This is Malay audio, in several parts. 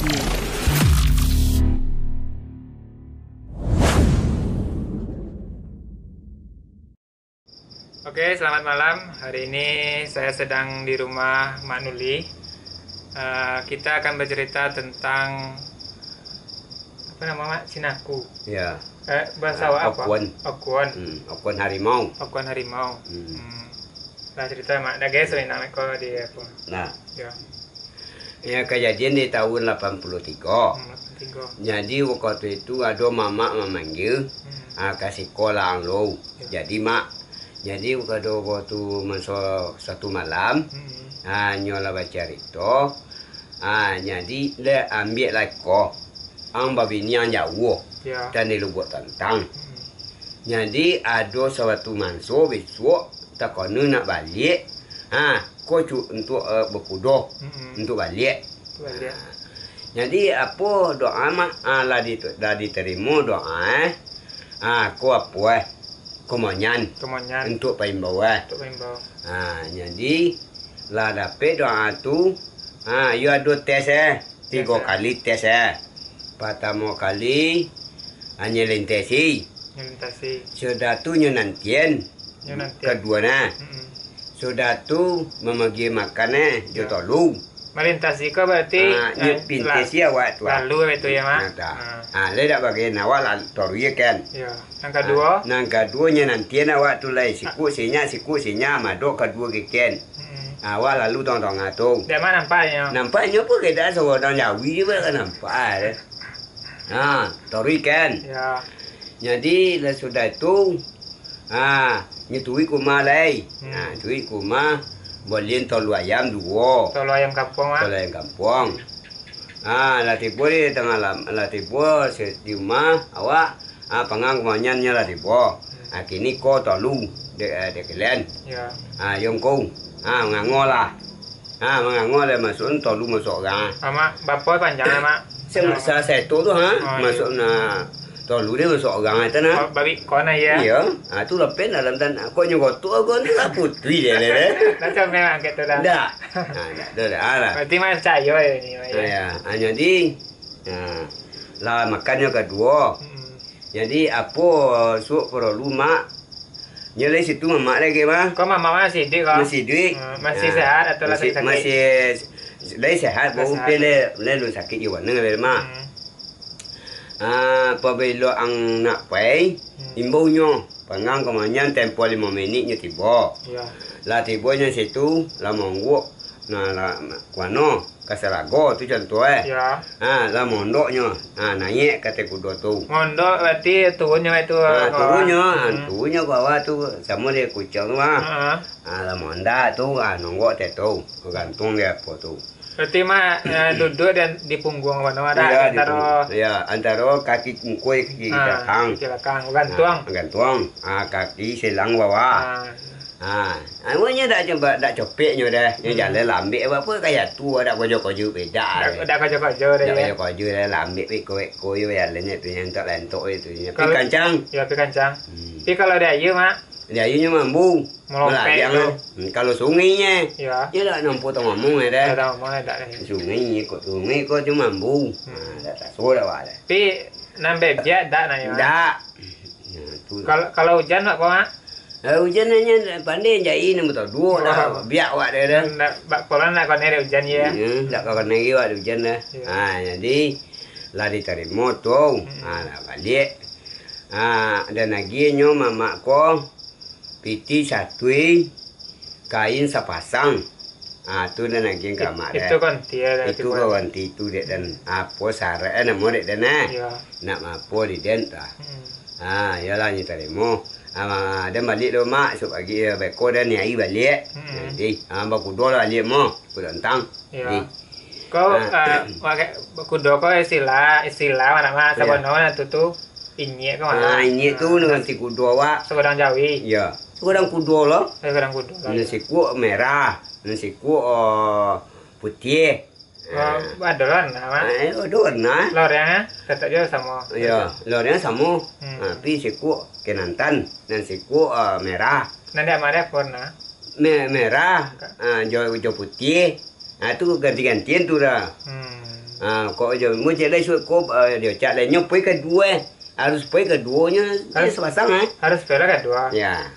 Radio. Oke, selamat malam. Hari ini saya sedang di rumah Mak Nuli. Kita akan bercerita tentang apa nama Mak? Cinaku. Ya. Bahasa apa? Okuan. Okuan. Okuan harimau. Okuan harimau. Lah cerita Mak. Dah guys, ini namanya kau di apa? Nah, Ya. ya kejadian di tahun 83. 83. Jadi waktu itu ada mama memanggil kasih kolang lo. Ya. Jadi waktu masuk satu malam, nyola baca itu, jadi le ambil lako, ang babini yang jauh, Ya. dan dia buat tentang. Jadi ada suatu manso besok tak kena nak balik, kau untuk berkudo untuk balik. Balik. Jadi apa doa mak lah diterima doa, kau apa komonyan Kemonyan untuk paimbau untuk Pembau. jadi lah dapat doa tu you ada tes 3 kali tes pertama kali hanya lintasi Nyelintasi. sudah tu nantian Nanti. kedua sudah tu memagi makan Ya. tolong Melintasi kau berarti pintasi awak tu lalu itu ya Mak. le dak bagi nawal toruye kan. Ya. Yang kedua. Nang keduanya nanti awak tu lai siku sinya madok kedua keken. Awak lalu tong atung. Dia mana nampaknya? Nampaknya pun kita seorang Jawi juga kan nampak. Tori kan. Ya. Jadi lah sudah itu nyetui kuma lai. Nyetui kuma boleh tolu ayam 2. Tolo ayam kampung Mak. Tolu ayam kampung. Lah tiba di tengah lah tiba di rumah awak pangang kumanyannya lah tiba. Kini ko tolu de kalian. Ya. Yung kong mengango lah. Mengango lah masuk tolu masuk orang. Mak, bapak panjangnya Mak. Saya satu tu masuk na tolu dia masuk orang itu na. Babi kona ya. Iya, tu lepas dalam tan aku nyokot tu aku ni lah putri dia deh. Dah memang gitu dah. Dah. Dah lah. Berarti Mak percaya ini Mak. Ya, jadi lah makannya kedua. Jadi apa suuk perlu mak nyelai situ mak lagi mah. Kau mama masih hidup kau? Masih duit. Masih sehat atau lagi sakit? Masih lagi sehat. Baru pele lu sakit juga nengal mak. Apabila ang nak pai imbaunya pangang kemanyan tempo 5 minitnya tiba. Ya. Lah tibanya situ lah monggo lah kuano kasarago tu contoh Ya. lah mondoknya naik kata kuda tu Mondok berarti turunnya itu. turunnya bawah tu sama dia kucing lah monda tu nonggok tu gantung dia apa tu Berarti Mak duduk dan di punggung mana ada antara kaki kue kaki belakang gantung kaki selang bawah awalnya dak copeknya dah yang jalan lambik apa kayak tu dak kojo-kojo beda Dah kerja-kerja dah ya. dak kojo dah lambik koyo jalannya tu yang tak lentok itu pi kancang Ya, pi kancang. Tapi kalau ada air Mak, dia ayunya mambu melayang kalau sungainya ya. dia dak nampu tong ngomong dah Ada mana ada. sungai kok cuma mambu tak sudah ada Tapi nambah biak dak nanya. dak Kalau hujan Mak kau Mak? hujannya pandai jai nombor tahu 2 dah biak wak dia dah Bak kolan nak kau ada hujan ya. tak kau lagi wak hujan dah jadi lah diterima tu lah balik dan lagi nyo mamak ko piti satu kain sepasang tu dan lagi kamar Itu kan dia. itu kawanti itu dek dan apa sare nama dek dan Ya. nak apa di den ta yalah ni terima dia balik lo mak esok pagi beko dan nyai balik jadi baku dua balik mo kudantang Ya. Kau pakai kudo kau istilah mana Mak sebenarnya tu inyek kau mana? Ini tu dengan si kudo awak Segodang Jawi. ya seorang kudo lo Segodang kudo. nasi kuah merah nasi kuah putih Ada kan Mak? Ada warna Lornya tetap juga sama. ya lornya sama tapi si kuah kenantan dan si kuah merah Nanti ada warna. merah hijau putih itu ganti-gantian tu dah Kok je mu je lai suat ko dia cak lai nyo poi kedua. Harus poi keduanya dia sepasang Harus bela kedua. Ya.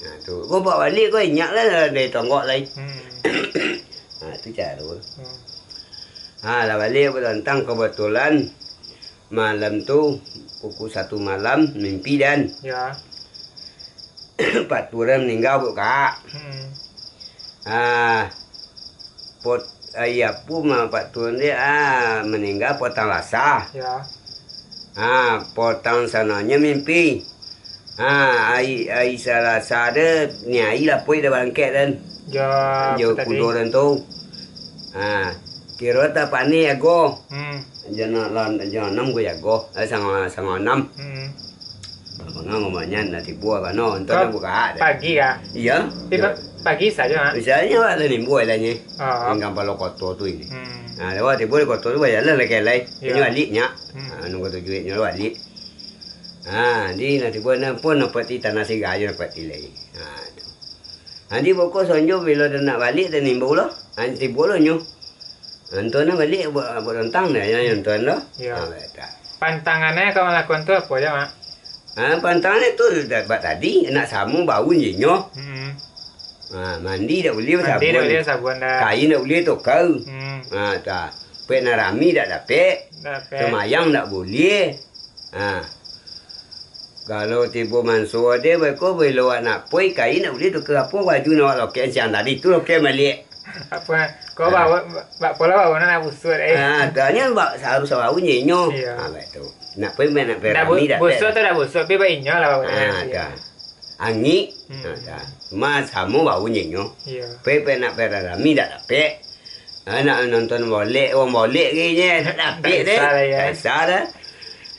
Nah tu. Kau bawa balik kau inyak lah dari tonggok lai. Tu cara tu. Lah balik tentang kebetulan malam tu pukul 1 malam mimpi dan Ya. Pak Turan meninggal buka. Pot ayah pun Pak Turan dia meninggal potang lasa. Ya. Potang sananya mimpi. Ai salasa dia nyai lah poi dah bangkit dan. Ya. Jo kudoran tu. Kira tak pani ago. Jangan 6 go ago. Sangat 6. Bang ngomongnya nanti buah kan no, entar buka. Pagi ya? Iya. Pagi saja, Mak. Misalnya ada ni buah lah ni. Yang kalau kotor tu ini. Lewat ti boleh kotor tu bayar lah lagi lai. Ini baliknya. Nunggu tu duit nyo balik. Di nanti buah na pun dapat tanah sigayo dapat ilai. Nanti pokok sonjo bila dah nak balik dah nimbu lah. Nanti boleh nyo. Antuan balik buat rentang dah yang tuan lah. Ya. Pantangannya kau melakukan tu apa ya, Mak? Pantangan itu dapat tadi nak samu bau nyenyo. Mandi tak boleh sabun. Mandi tak boleh sabun dah. Kain tak boleh tokau. Tak. Pek narami tak dapat. Semayang tak boleh. Kalau tiba mansuh dia berko belok nak poi kain tak boleh tukar apa baju nak lokek siang tadi tu lokek balik. Apa? Kau bawa pola bawa nak busuk Tanya harus bau nyenyo. Betul. Nak poi nak perami tak. Busuk tu dah busuk, tapi baiknya lah bawa. Angin. Mas kamu bau nyenyo. Pepe nak perami tak dapat. Nak nonton boleh, orang boleh kayaknya tak dapat deh. Besar dah.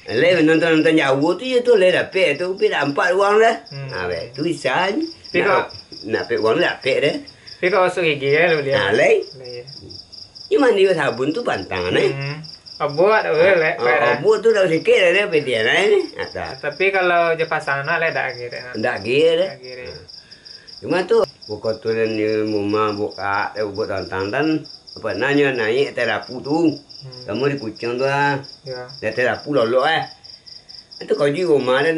Le nonton jauh tu je tu le dapat tu pi dah 4 orang dah. Tu isan. Nak pe orang dapat dah. Tapi kau masuk gigi kan boleh. Le. Ni mandi sabun tu pantang Abu tak boleh. Abu tu dah sikit dah dia pe dia ni. Tapi kalau je pasang nak le dak kira. Dak kira. Cuma tu buka tu ni mama buka buat tantang dan apa nanya naik terapu tu. Kamu di kucing tu lah. Ya. Dia terapu lolo Itu kau juga rumah dan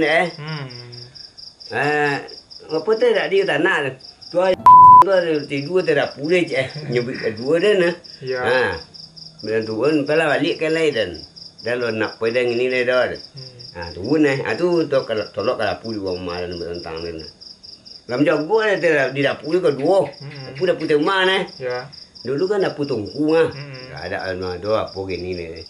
apa tu tak dia tak nak. Tu ada tidur terapu dia nyebut kedua dia nah. Ya. Tuan pala balik kan lain dan lo nak pedang ini le dah. Tuan tu kalau tolak kalau pu juga rumah dan tentang ni. Lam jago ada di dapur kedua. Dapur dapur mana? Ya. Dulu kan dapur tungku ada apa gini ni.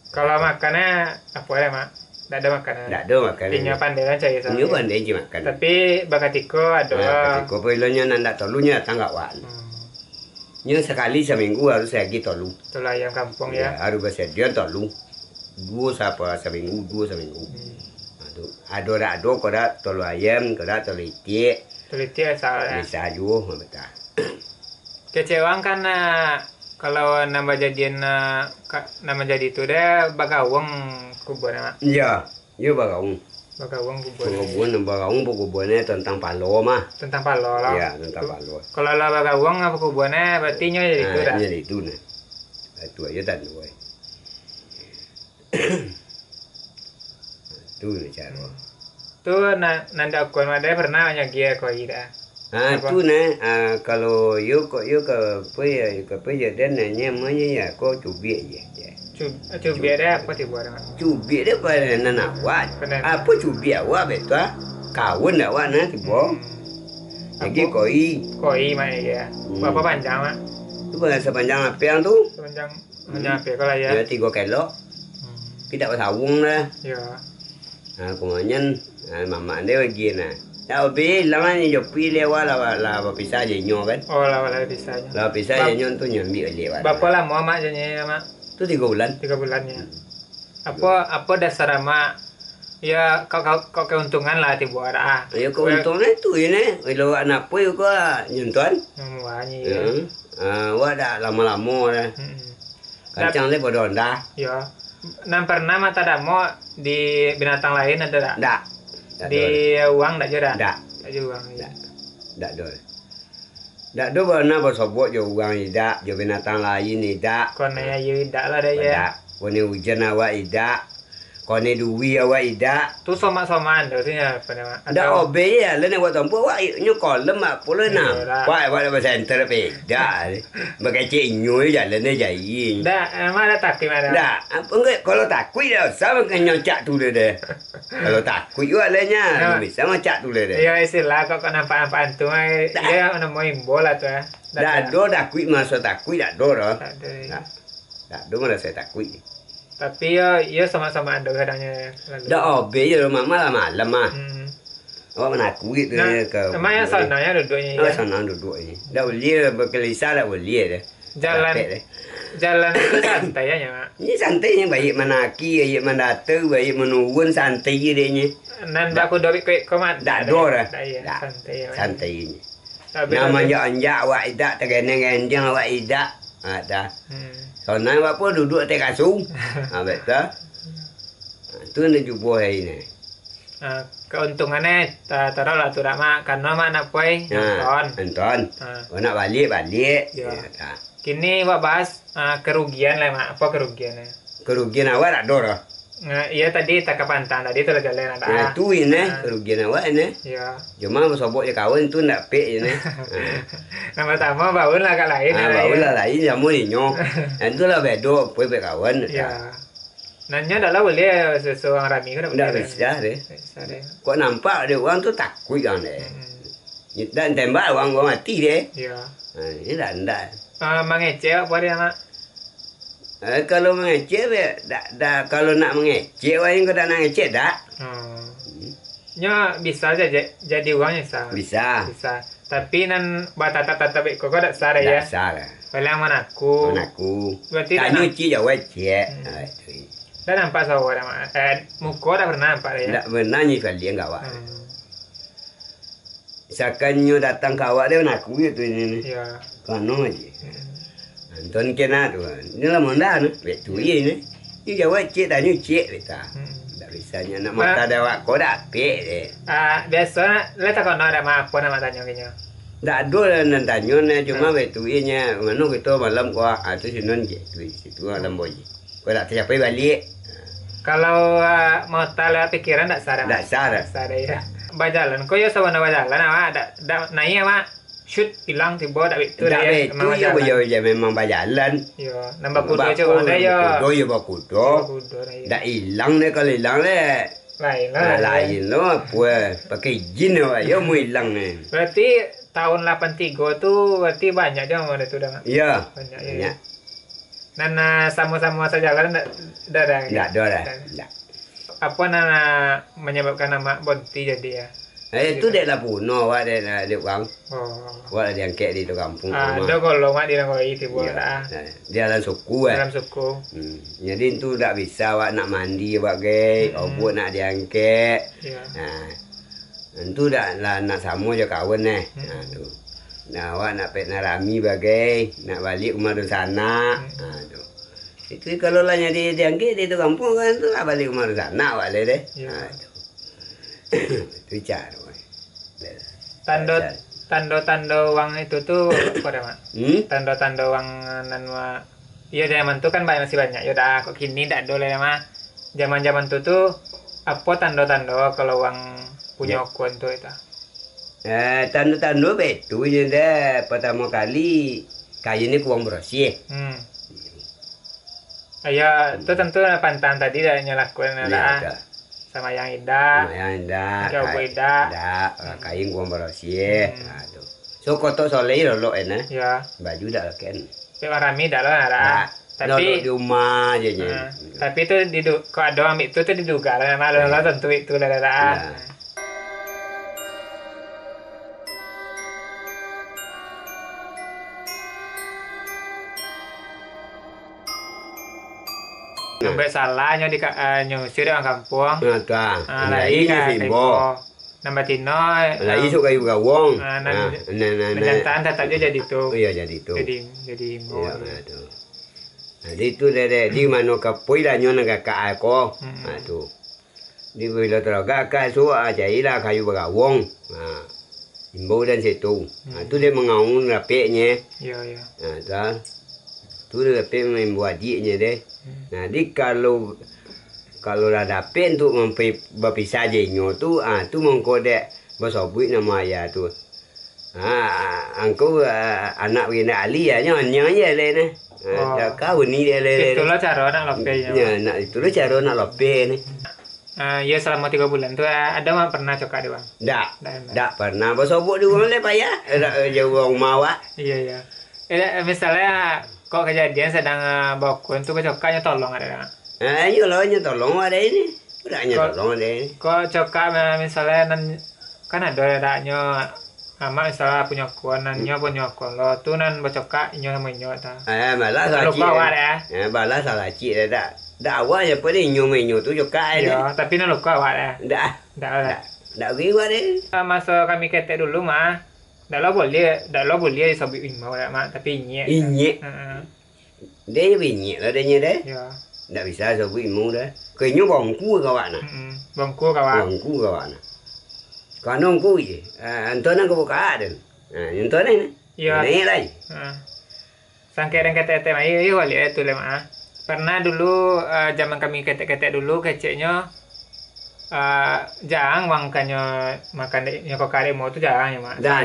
Kalau makannya apa ya, Mak? Tak ada makanan. Tak ada makanan. Tinggal pandai lah cari sama. Tinggal pandai je makan. Tapi bakatiko ada. Bakatiko pelonya nak tolunya tangga wan. Nya sekali seminggu harus lagi tolu. Tolu ayam kampung ya. Harus bersedia tolu. 2 seminggu. Ada kau dah tolu ayam, kau dah tolu itik. Tolu itik salah. Bisa juga betul. Kecewang karena kalau nama jadian nama jadi itu dia bagawang kubur Mak. Iya, bagawang. Bagawang kubur. Bagawang kuburnya tentang palo mah. Tentang palo lah. Iya, tentang palo. Kalau lah bagawang apa kuburnya berarti nya jadi itu dah. Jadi itu nah. Itu aja tak boleh. Tu cara. Tu nanda aku ada pernah nyagi kau ida. Tu kalau you ke apa ya dan nanya mana ya kau cubit je. Cubit dia apa tiba orang? Cubit dia pada nak awak. Apa cubit awak betul? Kawan awak nak tiba. Lagi Koi mana ya? Berapa panjang Mak? Tu sepanjang apa yang tu? Sepanjang apa kalau ya? 3 kilo. Kita bersawung lah. Ya. Kemudian mama dia lagi tapi lama ni jopi lewat lah pisah je nyo kan. Lah pisah je. Lah pisah je nyo tu nyambi lewat. Berapa lama Mak jadinya Mak? Tu 3 bulan. 3 bulannya. Apa dasar Mak? Ya kau keuntungan lah tiba ada. Ya keuntungan tu ini. Kalau anak pun kau nyuntuan. Wangi. Wah dah lama-lama dah. Kacang dia pada dah. Ya. Pernah Mak tak ada mau di binatang lain ada tak? Tak. Di uang tak ada? Tak. Tak ada uang. Tak ada. Dak do pernah bersobot jo orang idak, jo binatang lain idak. Kone ayu idak lah dah ya. Idak. Kone hujan awak idak. Kone duwi awak idak. Tu somak-somaan tu ya apa nama? Dak obe ya, le nak tampu awak nyu kolem mak pula na. Wak ada center pe. Dak. Bakecik nyu jalan ne jai. Dak, emang ada takut ada. Dak, apa enggak kalau takut dah sama kan nyocak tu deh. Kalau takut juga lehnya, bisa macak tu deh. Ya istilah kok nampak-nampak tu dia nak main bola tu ya. Dak do takut masa takut dak do dah. Tak ada. Dak do mana saya takut. Tapi ya sama-sama ada kadangnya. Dak obe je rumah malam mah. Awak mana kuit tu ke. Emang yang sananya duduknya Ya ya. sana duduk ni. Dak boleh berkelisah dak boleh dah. Jalan itu santai aja, Mak. Ini santai yang baik manaki, baik mandata, baik menurun santai je dia ni. Nan baku dobik kau mat. Dak do dah. Dak santai ya. Santai ni. Tapi Nama anjak awak idak tergeneng-geneng awak idak. Ha dah. Sana awak pun duduk atas kasut. Ha betul. Tu nak jumpa hari ni. Keuntungannya taruh lah tu dak Mak, karena Mak nak puai nonton. Nonton. Oh nak balik. Ya. Kini awak bahas kerugian lah Mak. Apa kerugiannya? Kerugian awak tak ada dah. Iya tadi tak ke pantang tadi tu lah jalan ada. Ya tu ini kerugian awak ni. Ya. Cuma bersobok je kawan tu nak pek je ni. Nama pertama baun lah kat lain. Baru lah lain jamu ni nyo. Itu lah bedo pui pek kawan. Ya. Nanya dah lah boleh seseorang rami kan Tak bisa deh. Kok nampak dia orang tu takut kan deh. Dan tembak orang mati deh. Ya. Ini dah ndak. Mengecek apa dia Mak? Kalau mengecek dah kalau nak mengecek orang kau tak nak ngecek dak. Nya bisa aja jadi uangnya sah. Bisa. Tapi nan batata kau tak sah ya. Tak sah lah. Paling manaku. Berarti tak nyuci je wajib. Dah nampak sawah dah Mak. Muka dah pernah nampak ya. Tak pernah ni kali enggak awak. Sakannya datang ke awak dia naku tu ni. Ya. Kano aje. Anton kena tu. Ni lah monda ni. Bet tu ye ni. Ni jawab cik tak nyuci beta. Tak bisanya nak mata ada awak kau dak pek deh. Biasa le tak kau ada Mak apa nama tanya kenya. Tak ada lah nak tanya ni cuma bet tu ye nya. Mano kita malam kau tu sinon je. Tu situ malam boy. Kau tak capai balik. Kalau mau tala pikiran tak sadar. Tak sadar. Sadar ya. Bajalan, kau ya sawana bajalan awak dak naik Mak. Shoot hilang tiba dak itu dah ya. Tu ya memang bajalan. Ya, nambah kuda je ada ya. Kuda ya kuda. Dak hilang deh kalau hilang deh. Lain lah. Lain lah apa pakai jin awak ya mau hilang ni. Berarti tahun 83 tu berarti banyak je ada tu dah. Ya. Banyak ya. Dan sama-sama saja jalan dah dah. Tak ada dah. Apa menyebabkan nama Bonti jadi ya? Itu dia lah puno, awak dia orang. Awak dia angkat di tu kampung. Ada kalau mak dia nak itu buat dah. Dia dalam suku Dalam suku. Jadi tu tak bisa awak nak mandi awak gay, obot nak diangkat. Ya. Itu dah lah nak sama je kawan ni. Tu. Nah awak nak pet narami bagai, nak balik rumah tu sana. Tu. Itu kalau lah jadi diangkat di tu kampung kan tu lah balik rumah tu sana awak le deh. Tu cara. Tanda wang itu tuh apa dah Mak? Tanda wang nan iya zaman tu kan masih banyak. Ya dah kok kini tak ada lah Mak. Zaman tu apa tanda kalau wang punya akun tu itu? Tanda betul je dah. Pertama kali kayu ni kurang bersih. Ya, itu tentu pantang tadi dah nyalakuin dah. Sama yang indah. Jauh indah. Kain kurang bersih. So kotor soleh lolok enak. Ya. Baju dah kan. Memang rami dah lah. Tapi di rumah aja nya. Tapi itu kalau ada ambil itu diduga lah memang lah tentu itu lah. Sampai salahnya di nyusir orang kampung. Lagi Simbo. Nambah Tino. Lagi suka kayu gawong. Menyantan tetap jadi itu. Iya jadi itu. Jadi himbo. Jadi itu di mana kapoi dah nyon kakak aku. Tu. Di bila teraga kakak so aja ila kayu gawong. Himbau dan situ. Itu dia mengaun rapeknya. Iya, iya. Nah, tu dia rapek membuat adiknya deh. Jadi kalau dah dapet untuk berpisah jenyo tu, tu mengkodek bersobut nama ayah tu. Angkau anak begini Ali ya, nyanya aja le ne. Dah kau ni dia le. Itulah cara nak lopenya. Ya, nak itulah cara nak lope ni. Ya selama 3 bulan tu ada mah pernah cokak dia bang? Tak pernah bersobut di rumah le payah. Jauh orang mawa. Iya. Misalnya kok kejadian sedang bokun tu cokaknya tolong ada. Iyalah tolong ada ini. Udahnya tolong ada ini. Kok cokak misalnya kan ada nyo ama misalnya punya kuan nyo punya kuan lo tu nan bocokak nyo sama nyo ta. Malah salah cik. Balas salah cik dah. Dah awak je pada nyo tu cokak ni. Ya, tapi nan luka awak dah. Dah riwa deh. Masa kami ketek dulu mah dah lo boleh sabit imau dah mak tapi inyek. Dia inyek lah dia deh. Ya. Tak bisa sabit imau dah. Kayaknya bangku kawan nak. Bangku kawan. Bangku kawan nak. Kanong ku je. Antonan ko buka ada. Antonan ni. Ya. Ni lagi. Sangkaian ketek-ketek mah iya balik itu le mah. Pernah dulu zaman kami ketek-ketek dulu keceknya jarang makan kok kare mau tu jarang ya mak. Dah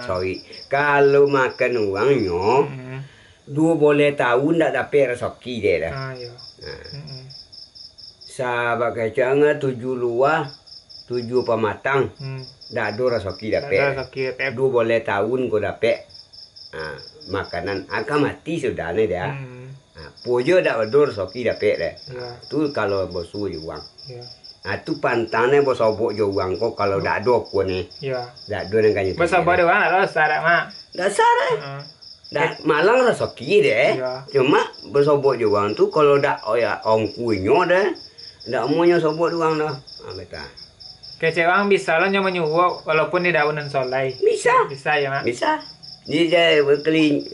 sorry. Kalau makan uangnya, 2 boleh tahun tak dapat rezeki dia dah. Iya. Sahabat kecangnya 7 luar, 7 pematang. Dah ada rezeki dapat. 2 boleh tahun ko dapat. Makanan akan mati sudah ni dia. Pujo dak ada rezeki dapat dah. Tu kalau bosu uang. Tu pantangnya bosobok jo uang ko kalau dak ada ko ni. Ya. Dak ada nang kanyu. Bosobok de uang ada syarat mak. Dasar dak malang rezeki deh. Cuma bosobok jo uang tu kalau dak ong kuinyo dah. Dak monya sobok uang dah. Betul. Kecek uang bisa lo nyo menyuwok walaupun di daunan solai. Bisa. Bisa ya mak. Bisa. Dia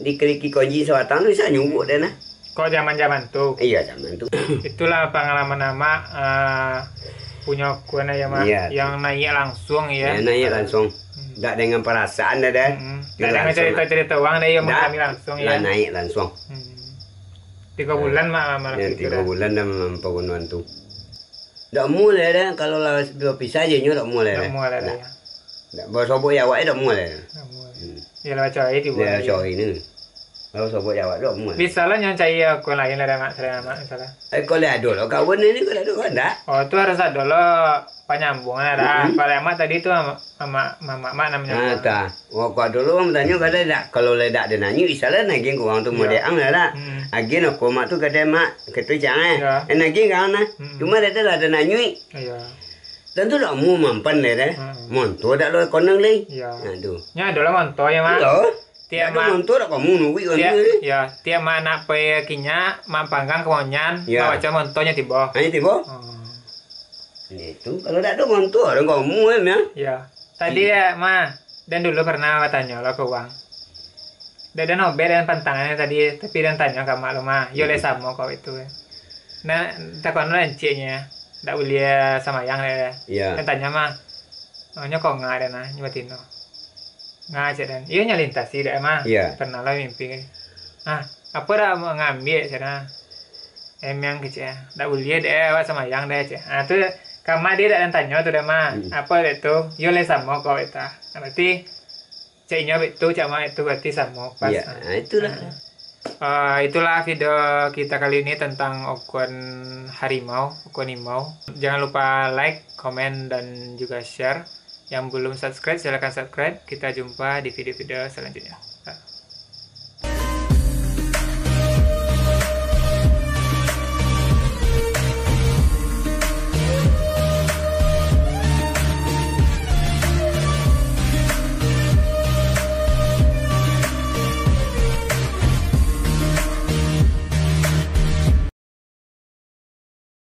dikeliki koji sewatan tu bisa nyuwok dah nah. Kok zaman-zaman tuh? Iya zaman tuh. Itulah pengalaman nama punya kuana ya mak, yang naik langsung ya. Naik langsung. Tak dengan perasaan dah. Tak dengan cerita-cerita uang dah yang kami langsung ya. Naik langsung. 3 bulan mak malah itu. 3 bulan dah pembunuhan tu. Tak mulai dah kalau lah berpisah je nyo tak mulai dah. Tak mulai dah. Tak bersobok ya awak tak mulai. Ya lah cari di buat. Ya cari ni. Kalau sobok jawab dok mulai. Bisa lah yang cari aku lain lah mak saya mak misalnya. Kalau ada lo kawan ni kalau ada kan tak? Oh tu harus ada lo penyambung ada. Kalau mak tadi tu mama namanya. Tak. Kalau dulu orang tanya kata tak. Kalau ledak dia nanya bisa lah naging kurang tu model ang lah tak. Agen aku mak tu kata mak kata jangan. Naging kan nah. Cuma dia tu ada nanya. Iya. Tentu tak mau mampan le. Monto tak lo koneng le. Iya. Tu. Nya ada lah monto ya mak. Tiap monto tak kamu nunggu ya tiap mana pe kinya mampanggang kemonyan baca montonya tiba. Hanya tiba. Itu kalau tak ada monto orang kamu ya. Tadi ya mah dan dulu pernah tanya lo ke uang. Dan obe dan pantangannya tadi tapi dan tanya ke mak lo mah. Yo le sama kau itu. Nah takon lo enciknya. Tak boleh sama yang le. Dan tanya mah. Nya kok nggak ada nah nyebatin lo. Ngajak dan iya nyalintas sih dah mah pernah lah mimpi apa dah mau ngambil sana yang kecil dah boleh deh awak sama yang deh cek tu kamar dia dah tanya tu dah mah apa itu yo le sama kau itu berarti ceknya itu cak mah itu berarti sama pas itulah itulah video kita kali ini tentang okon harimau okon imau. Jangan lupa like, komen dan juga share. Yang belum subscribe silahkan subscribe. Kita jumpa di video-video selanjutnya.